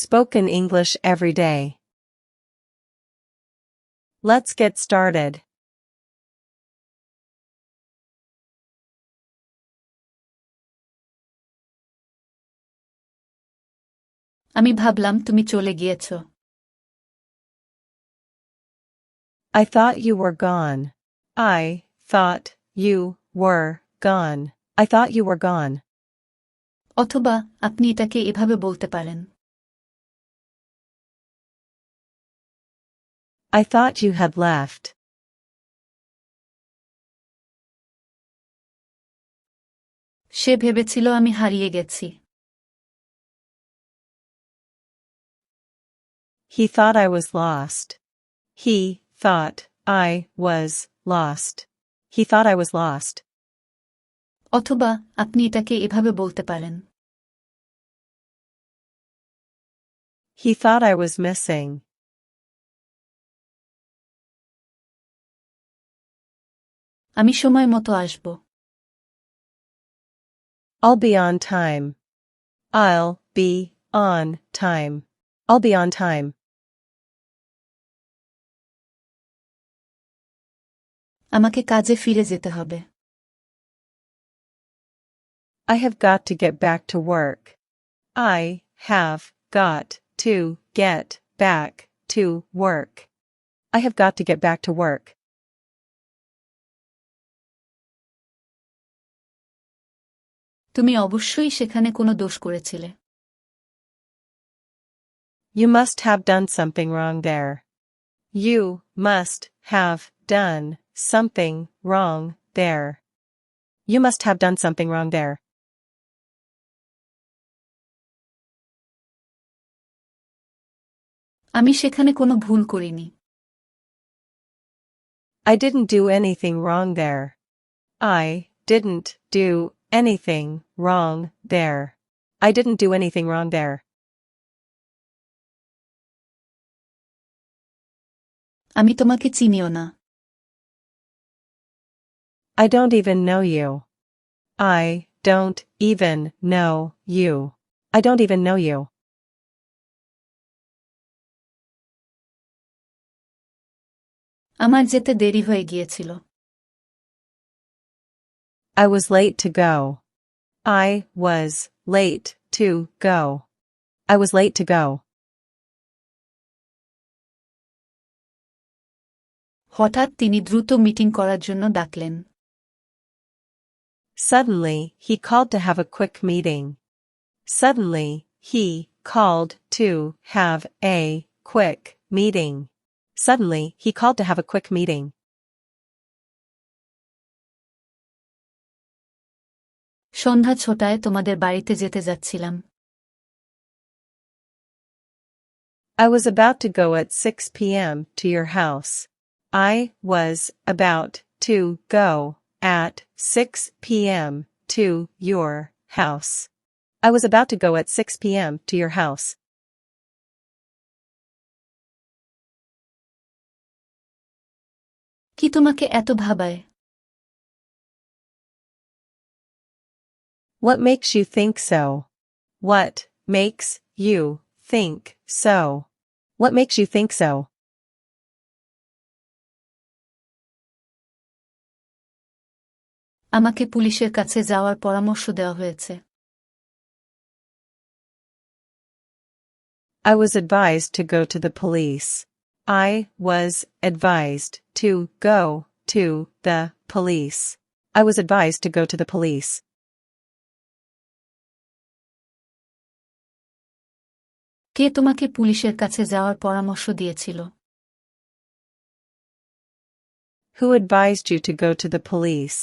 Spoken English every day. Let's get started. আমি ভাবলাম তুমি চলে গিয়েছো। I thought you were gone. I thought you were gone. I thought you were gone. অথবা আপনি এটাকে এভাবে বলতে পারেন। I thought you had left. সে ভেবেছিল আমি হারিয়ে গেছি। He thought I was lost. He thought I was lost. He thought I was lost. অথবা আপনি এটাকে এভাবে বলতে পারেন। He thought I was missing. আমি সময় মতো আসব। I'll be on time. I'll be on time. I'll be on time. আমাকে কাজে ফিরে যেতে হবে। I have got to get back to work. I have got to get back to work. I have got to get back to work. তুমি অবশ্যই সেখানে কোনো দোষ করেছিলে। You must have done something wrong there. You must have done something wrong there. You must have done something wrong there. আমি সেখানে কোনো ভুল করিনি। I didn't do anything wrong there. I didn't do anything wrong there. I didn't do anything wrong there. আমি তোমাকে চিনিও না। I don't even know you. I don't even know you. I don't even know you. আমার যেতে দেরি হয়ে গিয়েছিল। I was late to go. I was late to go. I was late to go. হঠাৎ তিনি দ্রুত মিটিং করার জন্য ডাকলেন। Suddenly, he called to have a quick meeting. Suddenly, he called to have a quick meeting. Suddenly, he called to have a quick meeting. সন্ধ্যা 6টায় তোমাদের বাড়িতে যেতে যাচ্ছিলাম। I was about to go at 6 p.m. to your house. I was about to go at 6 p.m. to your house. I was about to go at 6 p.m. to your house. কি তোমাকে এত ভাবায়? What makes you think so? What makes you think so? What makes you think so? আমাকে পুলিশের কাছে যাওয়ার পরামর্শ দেওয়া হয়েছে। I was advised to go to the police. I was advised to go to the police. I was advised to go to the police. কে তোমাকে পুলিশের কাছে যাওয়ার পরামর্শ দিয়েছিল? Who advised you to go to the police?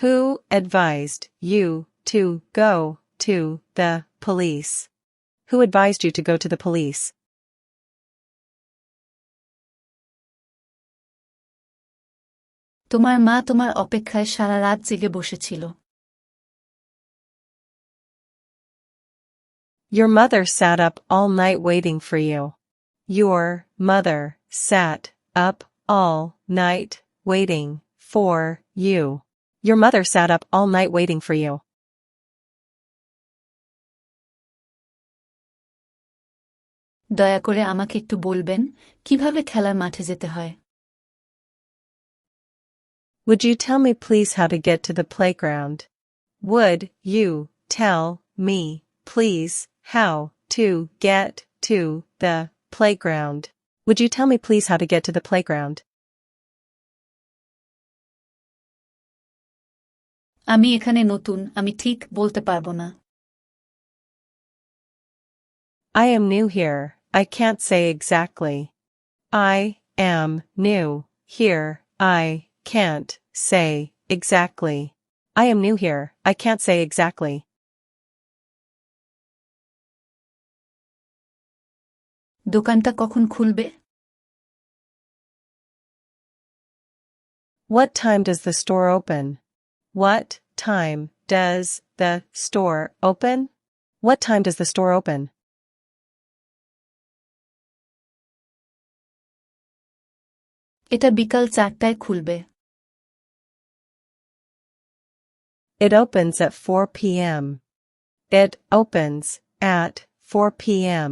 Who advised you to go to the police? Who advised you to go to the police? তোমার মা তোমার অপেক্ষায় সারা রাত জেগে বসেছিল। Your mother sat up all night waiting for you. Your mother sat up all night waiting for you. Your mother sat up all night waiting for you. দয়া করে আমাকে একটু বলবেন কিভাবে খেলার মাঠে যেতে হয়? Would you tell me please how to get to the playground? Would you tell me please how to get to the playground? Would you tell me please how to get to the playground? আমি এখানে নতুন, আমি ঠিক বলতে পারবো না। I am new here, I can't say exactly. I am new here, I can't say exactly. I am new here, I can't say exactly. দোকানটা কখন খুলবে? What time does the store open? What time does the store open? What time does the store open? এটা বিকাল 4টায় খুলবে। It opens at 4 p.m. It opens at 4 p.m.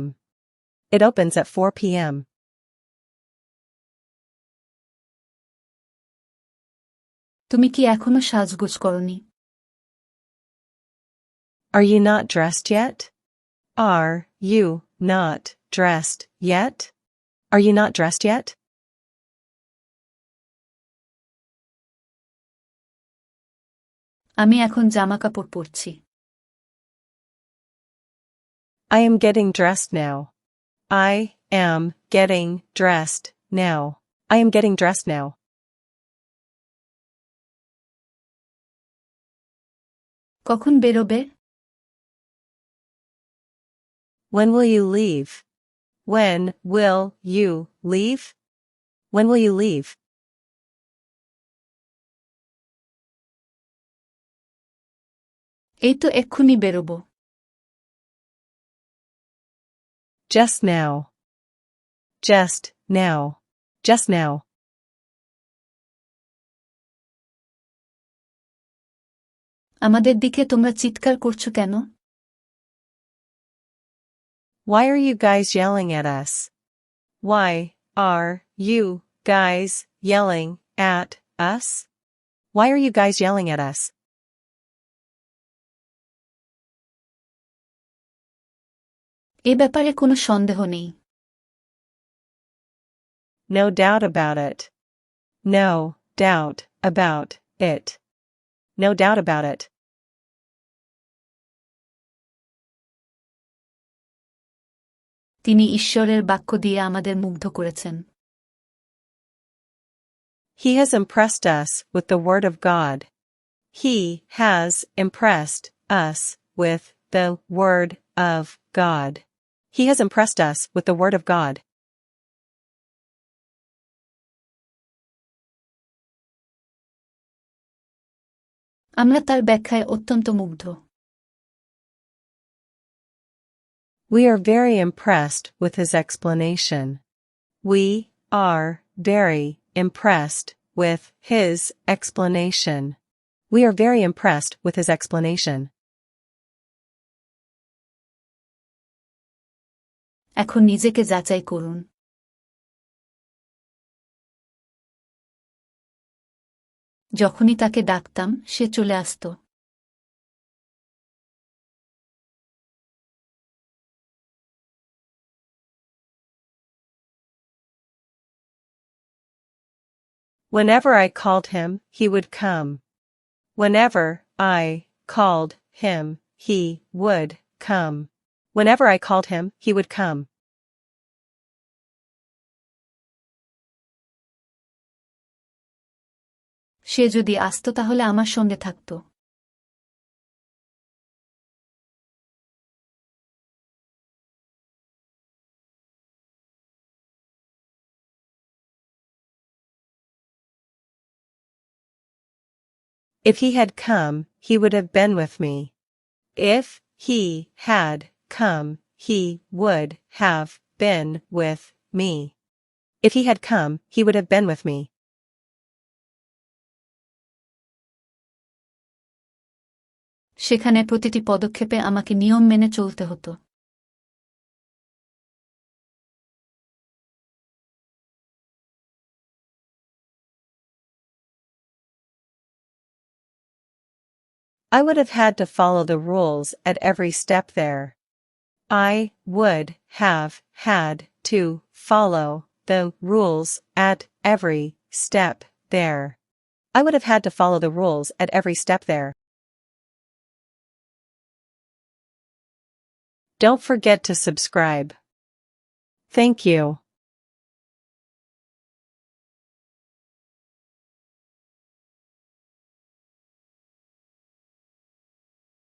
It opens at 4 p.m. তুমি কি এখনো সাজগোজ করনি? Are you not dressed yet? Are you not dressed yet? Are you not dressed yet? আমি এখন জামাকাপড় পরছি। I am getting dressed now. I am getting dressed now. I am getting dressed now. কখন বেরোবে? When will you leave? When will you leave? When will you leave? এই তো এক্ষুনি বেরোবো। Just now. Just now. Just now. আমাদের দিকে তোমরা চিৎকার করছো কেন? Why are you guys yelling at us? Why are you guys yelling at us? Why are you guys yelling at us? এ ব্যাপারে কোনো সন্দেহ নেই। No doubt about it. No doubt about it. No doubt about it. তিনি ঈশ্বরের বাক্য দিয়ে আমাদের মুগ্ধ করেছেন। He has impressed us with the word of God. He has impressed us with the word of God. He has impressed us with the word of God. আমরা তার ব্যাখ্যায় অত্যন্ত মুগ্ধ। We are very impressed with his explanation. We are very impressed with his explanation. We are very impressed with his explanation. এখন নিজেকে যাচাই করুন। যখনই তাকে ডাকতাম সে চলে আসত। Whenever I called him, he would come. Whenever I called him, he would come. Whenever I called him, he would come. সে যদি আসত তাহলে আমার সঙ্গে থাকত। If he had come, he would have been with me. If he had come, he would have been with me. If he had come, he would have been with me. সেখানে প্রতিটি পদক্ষেপে আমাকে নিয়ম মেনে চলতে হতো। I would have had to follow the rules at every step there. I would have had to follow the rules at every step there. I would have had to follow the rules at every step there. Don't forget to subscribe. Thank you.